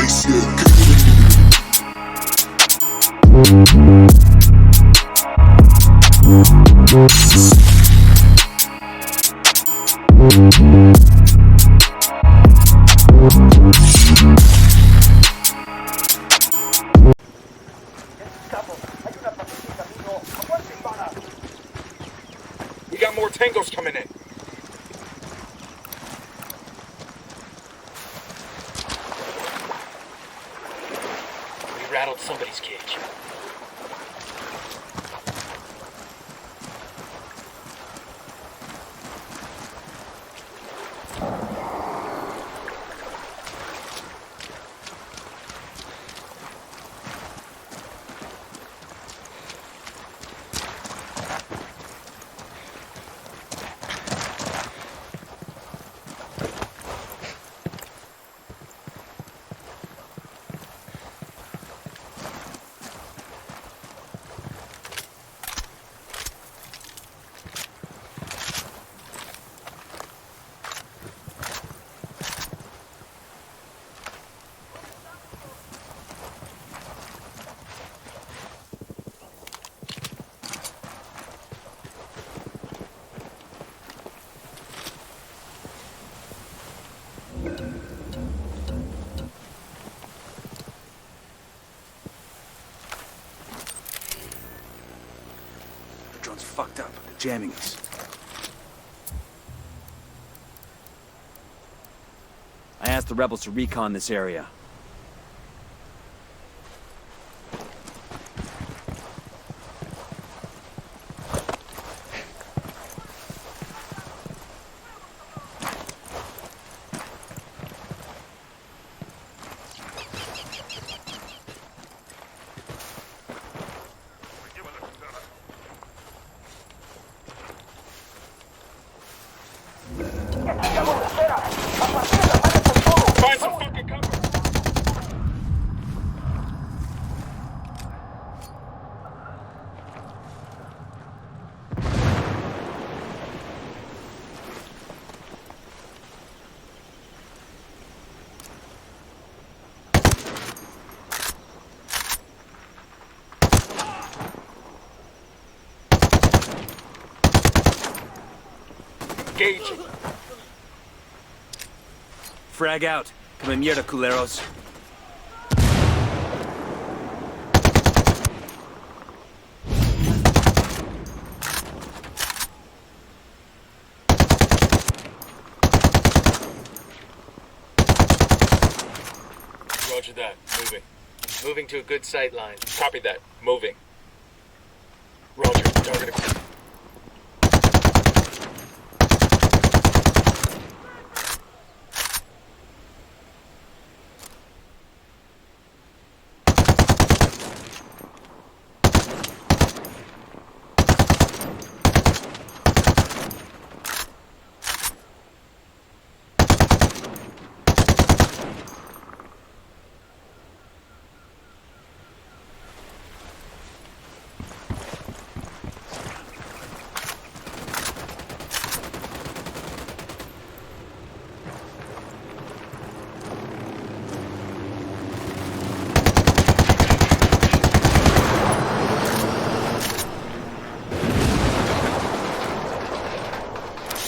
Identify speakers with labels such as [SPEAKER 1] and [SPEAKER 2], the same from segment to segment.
[SPEAKER 1] We got more tangos coming in. We rattled somebody's cage.
[SPEAKER 2] Fucked up. They're jamming us.
[SPEAKER 3] I asked the rebels to recon this area.
[SPEAKER 1] Find some fucking cover! Engaging.
[SPEAKER 3] Frag out. Come in mierda, culeros.
[SPEAKER 1] Roger that. Moving. Moving to a good sight line. Copy that. Moving. Roger. Target accepted.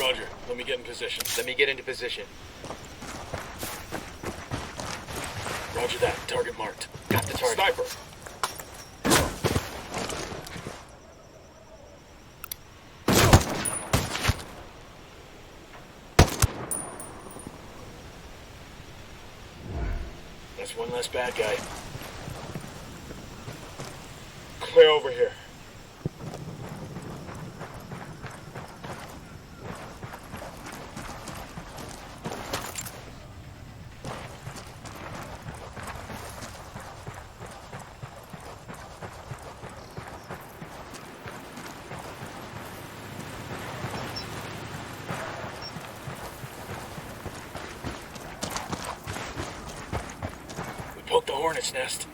[SPEAKER 1] Roger. Let me get in position. Let me get into position. Roger that. Target marked. Got the target. Sniper. That's one less bad guy. Clear over here. Poke the hornet's nest.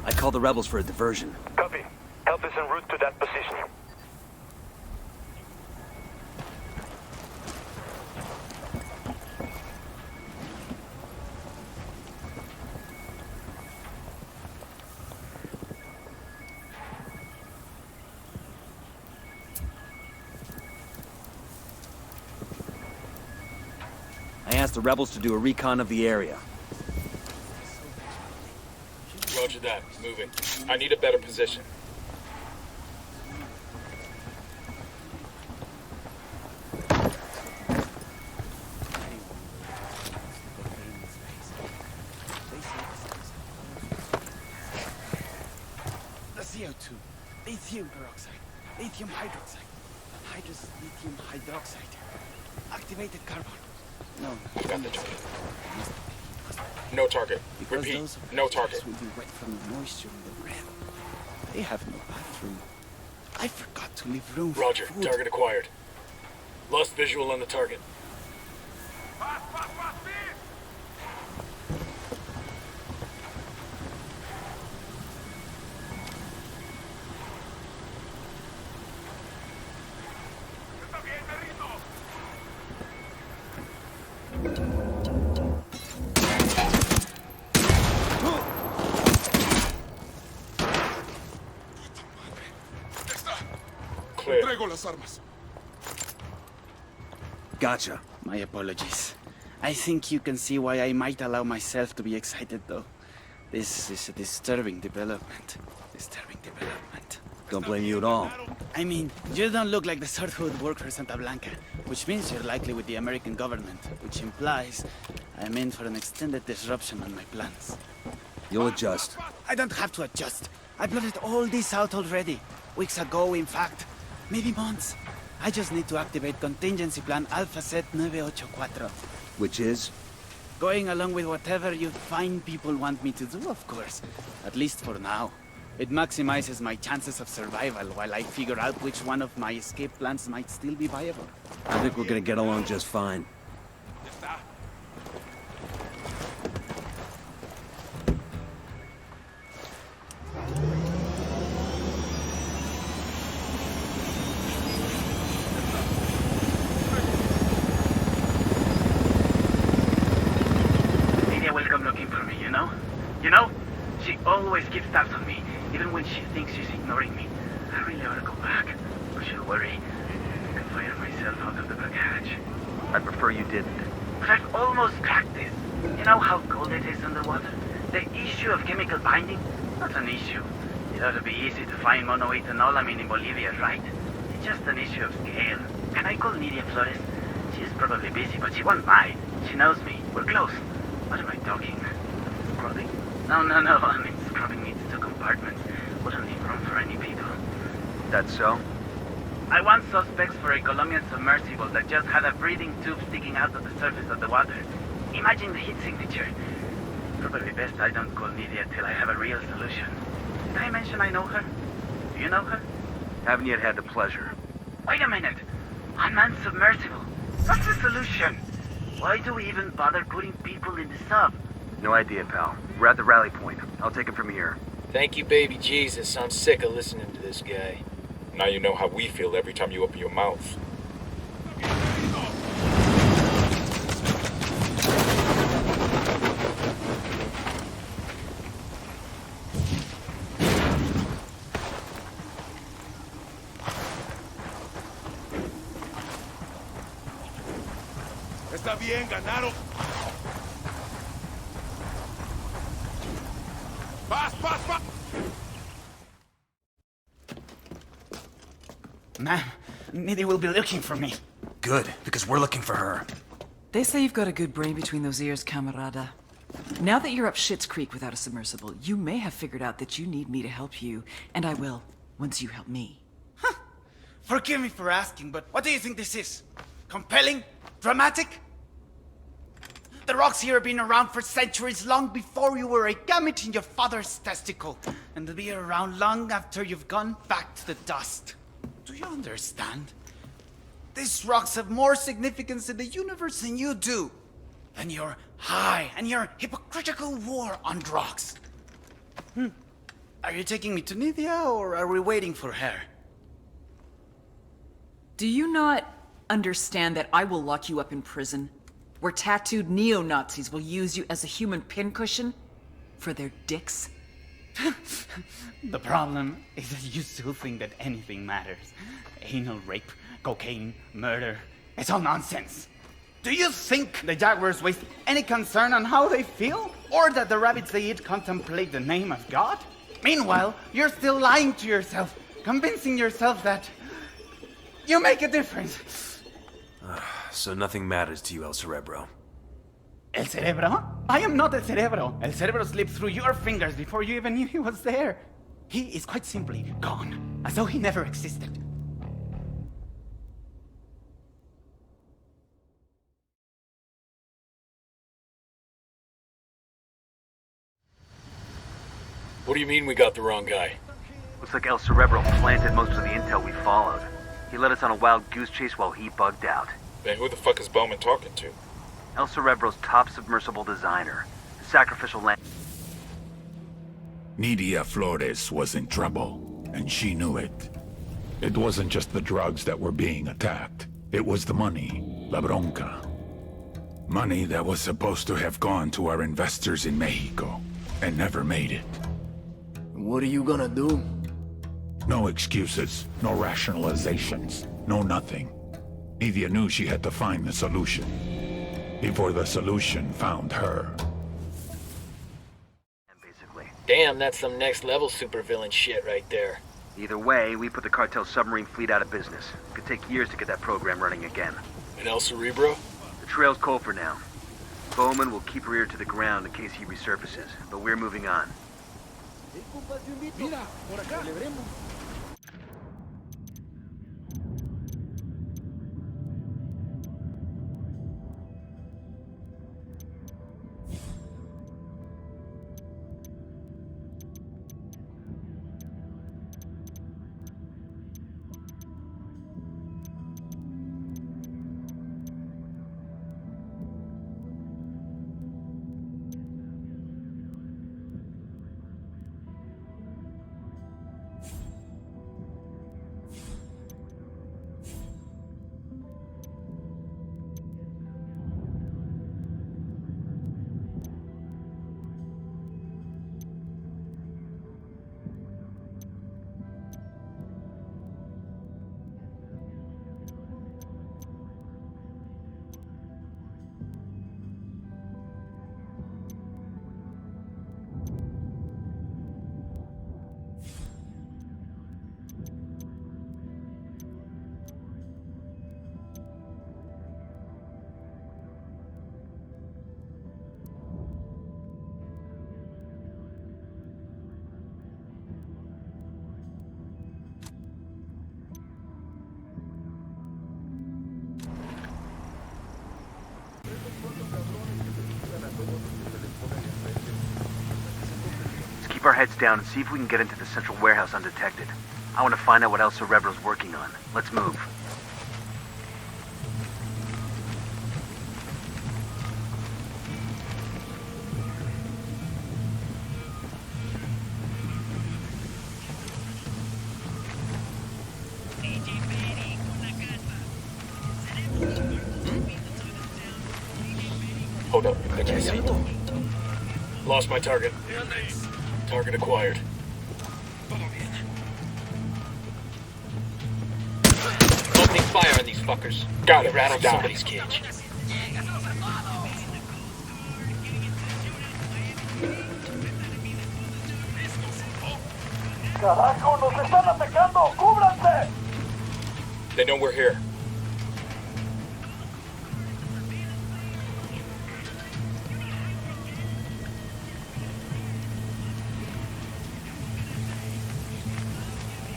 [SPEAKER 3] I called the rebels for a diversion.
[SPEAKER 4] Copy. Help scout is en route to that position.
[SPEAKER 3] I asked the rebels to do a recon of the area.
[SPEAKER 1] Roger that. Moving. I need a better position.
[SPEAKER 5] The CO2, lithium peroxide, lithium hydroxide, hydrous lithium hydroxide, activated carbon. No,
[SPEAKER 1] I've got the target. No target.
[SPEAKER 5] because
[SPEAKER 1] Repeat.
[SPEAKER 5] those
[SPEAKER 1] No target.
[SPEAKER 5] will be wet from the moisture in the breath. They have no bathroom. I forgot to leave room for
[SPEAKER 1] Roger.
[SPEAKER 5] food.
[SPEAKER 1] Target acquired. Lost visual on the target. Clear.
[SPEAKER 6] Traigo las armas.
[SPEAKER 3] Gotcha.
[SPEAKER 5] My apologies. I think you can see why I might allow myself to be excited, though. This is a disturbing development. Disturbing development.
[SPEAKER 3] Don't blame you at all.
[SPEAKER 5] I mean, you don't look like the sort who would work for Santa Blanca, which means you're likely with the American government, which implies I'm in for an extended disruption on my plans.
[SPEAKER 3] You'll adjust.
[SPEAKER 5] I don't have to adjust. I blotted all this out already. Weeks ago, in fact. Maybe months. I just need to activate contingency plan Alpha Set 984.
[SPEAKER 3] Which is?
[SPEAKER 5] Going along with whatever you fine people want me to do, of course. At least for now. It maximizes my chances of survival while I figure out which one of my escape plans might still be viable.
[SPEAKER 3] I think we're gonna get along just fine.
[SPEAKER 5] Lydia will come looking for me, you know? You know? She always keeps tabs on me, even when she thinks she's ignoring me. I really ought to go back, or she'll worry. I can fire myself out of the back hatch.
[SPEAKER 3] I'd prefer you didn't.
[SPEAKER 5] But I've almost cracked this. You know how cold it is underwater? The issue of chemical binding? Not an issue. It ought to be easy to find monoethanolamine in Bolivia, right? It's just an issue of scale. Can I call Nidia Flores? She's probably busy, but she won't mind. She knows me. We're close. What am I talking? Scrubbing? No. I mean, scrubbing needs 2 compartments. Wouldn't leave room for any people.
[SPEAKER 3] That's so?
[SPEAKER 5] I want suspects for a Colombian submersible that just had a breathing tube sticking out of the surface of the water. Imagine the heat signature. Probably best I don't call Nidia till I have a real solution. Did I mention I know her? Do you know her?
[SPEAKER 3] Haven't yet had the pleasure.
[SPEAKER 5] Wait a minute. Unmanned submersible. What's the solution? Why do we even bother putting people in the sub?
[SPEAKER 3] No idea, pal. We're at the rally point. I'll take it from here.
[SPEAKER 1] Thank you, baby Jesus. I'm sick of listening to this guy. Now you know how we feel every time you open your mouth.
[SPEAKER 6] Está bien, ganaron. Paz.
[SPEAKER 5] Ma'am, Nidia will be looking for me.
[SPEAKER 2] Good, because we're looking for her.
[SPEAKER 7] They say you've got a good brain between those ears, camarada. Now that you're up Schitt's Creek without a submersible, you may have figured out that you need me to help you, and I will, once you help me.
[SPEAKER 5] Forgive me for asking, but what do you think this is? Compelling? Dramatic? The rocks here have been around for centuries, long before you were a gamete in your father's testicle. And they'll be around long after you've gone back to the dust. Do you understand? These rocks have more significance in the universe than you do. Than your high and your hypocritical war on rocks.
[SPEAKER 4] Are you taking me to Nydia, or are we waiting for her?
[SPEAKER 7] Do you not understand that I will lock you up in prison, where tattooed neo-Nazis will use you as a human pincushion for their dicks?
[SPEAKER 4] The problem is that you still think that anything matters. Anal rape, cocaine, murder. It's all nonsense. Do you think the jaguars waste any concern on how they feel? Or that the rabbits they eat contemplate the name of God? Meanwhile, you're still lying to yourself, convincing yourself that you make a difference.
[SPEAKER 2] So nothing matters to you, El Cerebro.
[SPEAKER 4] El Cerebro? I am not El Cerebro. El Cerebro slipped through your fingers before you even knew he was there. He is quite simply gone, as though he never existed.
[SPEAKER 1] What do you mean we got the wrong guy?
[SPEAKER 3] Looks like El Cerebro planted most of the intel we followed. He led us on a wild goose chase while he bugged out.
[SPEAKER 1] Then who the fuck is Bowman talking to?
[SPEAKER 3] El Cerebro's top submersible designer. The sacrificial lamb.
[SPEAKER 6] Nydia Flores was in trouble, and she knew it. It wasn't just the drugs that were being attacked. It was the money, la bronca. Money that was supposed to have gone to our investors in Mexico, and never made it.
[SPEAKER 8] What are you gonna do?
[SPEAKER 6] No excuses, no rationalizations, no nothing. Nydia knew she had to find the solution. Before the solution found her.
[SPEAKER 3] Basically.
[SPEAKER 1] Damn, that's some next level supervillain shit right there.
[SPEAKER 3] Either way, we put the cartel submarine fleet out of business. It could take years to get that program running again.
[SPEAKER 1] And El Cerebro?
[SPEAKER 3] The trail's cold for now. Bowman will keep her ear to the ground in case he resurfaces, but we're moving on.
[SPEAKER 8] Mira, por acá. Celebremos.
[SPEAKER 3] Keep our heads down and see if we can get into the central warehouse undetected. I want to find out what El Cerebro's working on. Let's move.
[SPEAKER 1] Hold up, I can't see. Lost my target. Target acquired. Opening fire on these fuckers. Got it. Rattled somebody's cage.
[SPEAKER 9] ¡Carajo! ¡Nos están atacando! ¡Cúbranse!
[SPEAKER 1] They know we're here.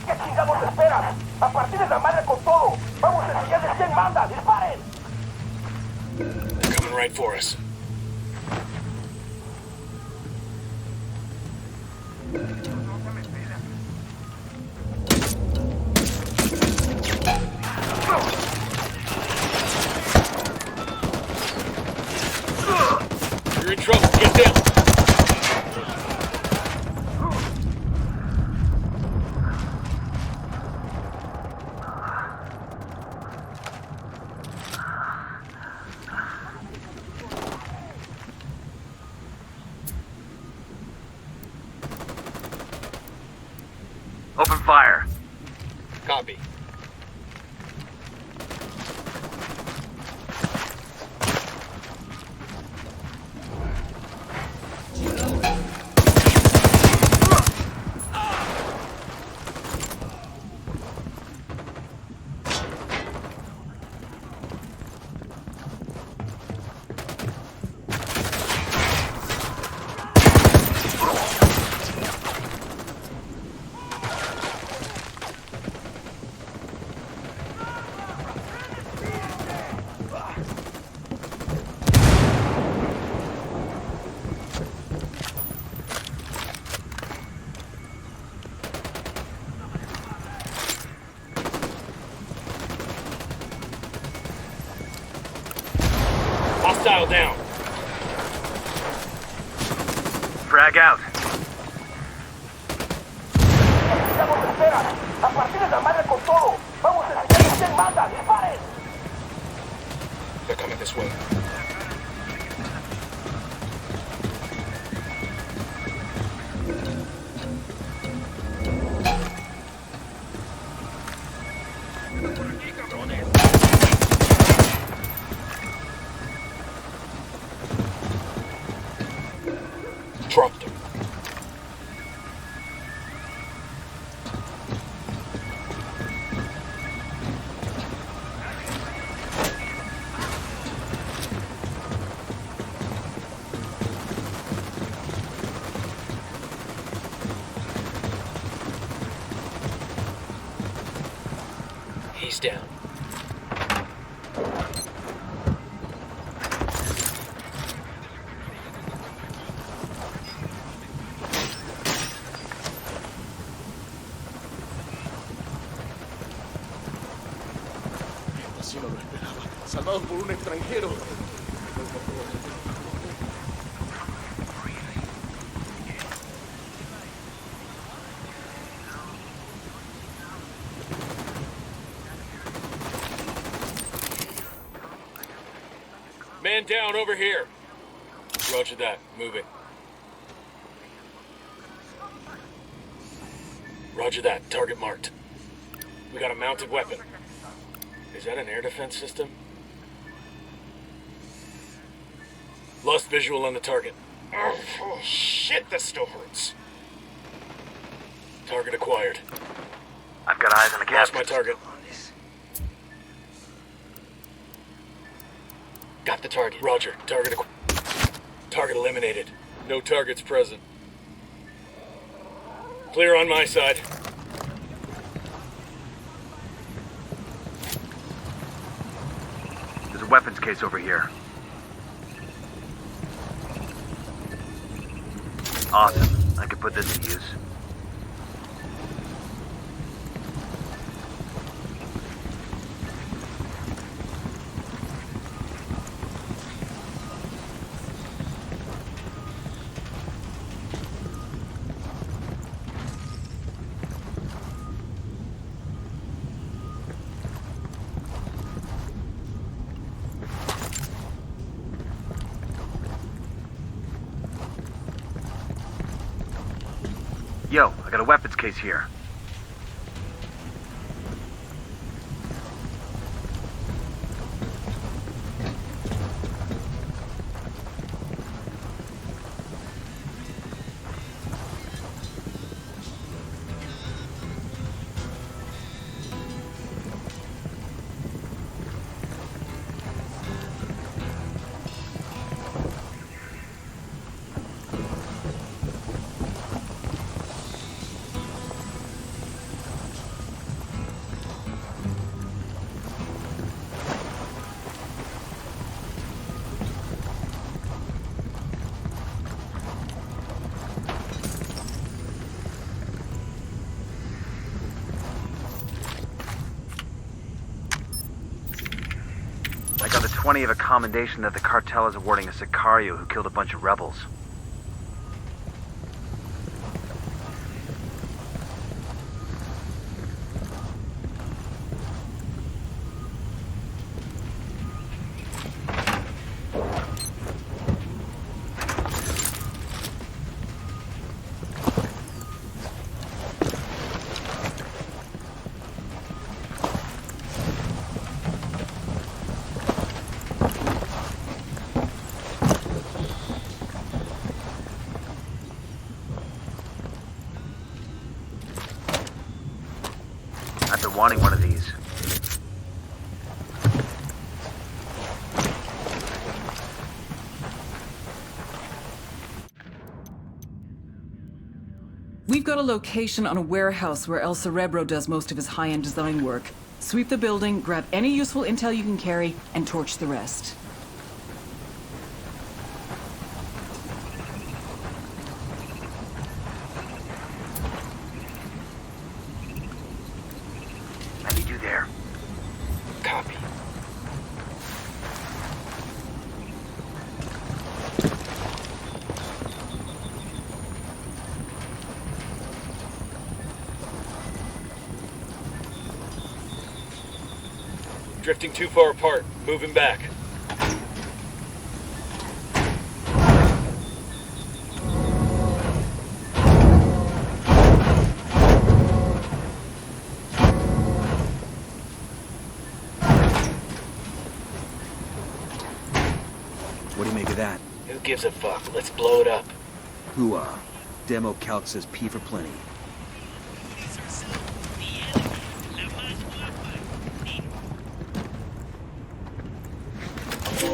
[SPEAKER 9] ¿Qué chingados esperan? ¡A partir de la madre con todo! ¡Vamos a enseñarles quién manda! ¡Disparen!
[SPEAKER 1] They're coming right for us. You're in trouble. Get down.
[SPEAKER 3] Open fire.
[SPEAKER 1] Copy. Hostile down.
[SPEAKER 3] Frag out.
[SPEAKER 9] Necesitamos esperas. A partir de la madre con todo. Vamos a enseñarles quién manda. ¡Disparen!
[SPEAKER 1] They're coming this way. Dropped him. He's down.
[SPEAKER 8] Así no lo esperaba. Salvados por un extranjero.
[SPEAKER 1] Man down over here. Roger that. Moving. Roger that. Target marked. We got a mounted weapon. Is that an air defense system? Lost visual on the target. Oh, shit, this still hurts. Target acquired.
[SPEAKER 3] I've got eyes on the
[SPEAKER 1] Lost
[SPEAKER 3] captain.
[SPEAKER 1] my target. Got the target. Roger. Target eliminated. No targets present. Clear on my side.
[SPEAKER 3] There's a weapons case over here. Awesome. I could put this to use. Yo, I got a weapons case here. I got the 20 of a commendation that the cartel is awarding a Sicario who killed a bunch of rebels. wanting one of these.
[SPEAKER 7] We've got a location on a warehouse where El Cerebro does most of his high-end design work. Sweep the building, grab any useful intel you can carry, and torch the rest.
[SPEAKER 3] I need you there.
[SPEAKER 1] Copy. Drifting too far apart. Moving back.
[SPEAKER 2] What do you make of that?
[SPEAKER 1] Who gives a fuck? Let's blow it up.
[SPEAKER 2] Hooah. Demo calc says P for plenty.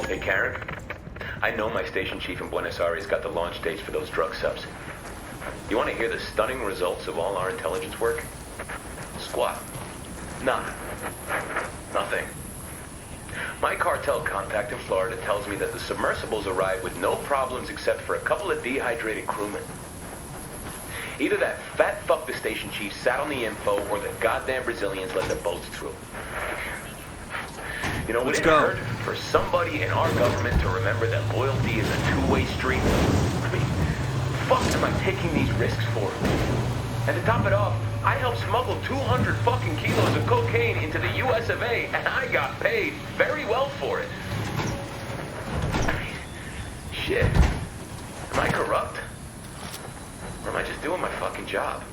[SPEAKER 10] Hey, Karen. I know my station chief in Buenos Aires got the launch dates for those drug subs. You want to hear the stunning results of all our intelligence work? Squat. Nada. Nothing. My cartel contact in Florida tells me that the submersibles arrived with no problems except for a couple of dehydrated crewmen. Either that fat fuck the station chief sat on the info or the goddamn Brazilians let the boats through. You know, would it hurt for somebody in our government to remember that loyalty is a two-way street? I mean, fuck am I taking these risks for? And to top it off, I helped smuggle 200 fucking kilos of cocaine into the US of A, and I got paid very well for it. I mean, shit. Am I corrupt? Or am I just doing my fucking job?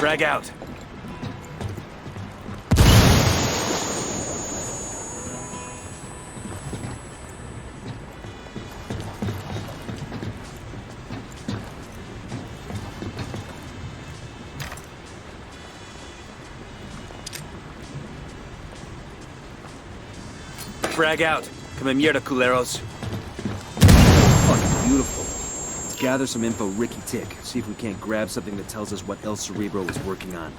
[SPEAKER 2] Frag out. Frag out. Come in mierda, culeros. Fucking beautiful. Let's gather some info Ricky Tick. See if we can't grab something that tells us what El Cerebro is working on.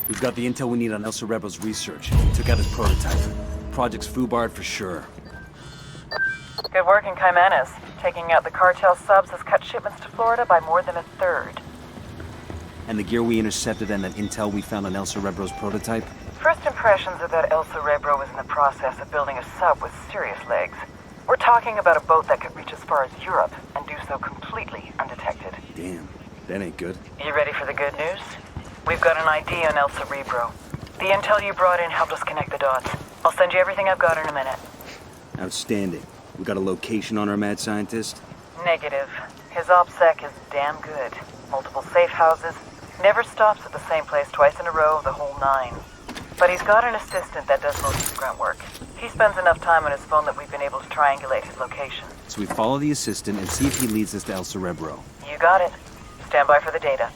[SPEAKER 2] We've got the intel we need on El Cerebro's research. Took out his prototype. Project's foobarred for sure.
[SPEAKER 11] Good work in Caymanas. Taking out the cartel subs has cut shipments to Florida by more than a third.
[SPEAKER 2] And the gear we intercepted and that intel we found on El Cerebro's prototype?
[SPEAKER 11] First impressions are that El Cerebro is in the process of building a sub with serious legs. We're talking about a boat that could reach as far as Europe and do though completely undetected.
[SPEAKER 2] Damn, that ain't good.
[SPEAKER 11] You ready for the good news? We've got an ID on El Cerebro. The intel you brought in helped us connect the dots. I'll send you everything I've got in a minute.
[SPEAKER 2] Outstanding. We got a location on our mad scientist?
[SPEAKER 11] Negative. His OPSEC is damn good. Multiple safe houses. Never stops at the same place twice in a row, the whole 9. But he's got an assistant that does most of the grunt work. He spends enough time on his phone that we've been able to triangulate his location.
[SPEAKER 2] So we follow the assistant and see if he leads us to El Cerebro.
[SPEAKER 11] You got it. Stand by for the data.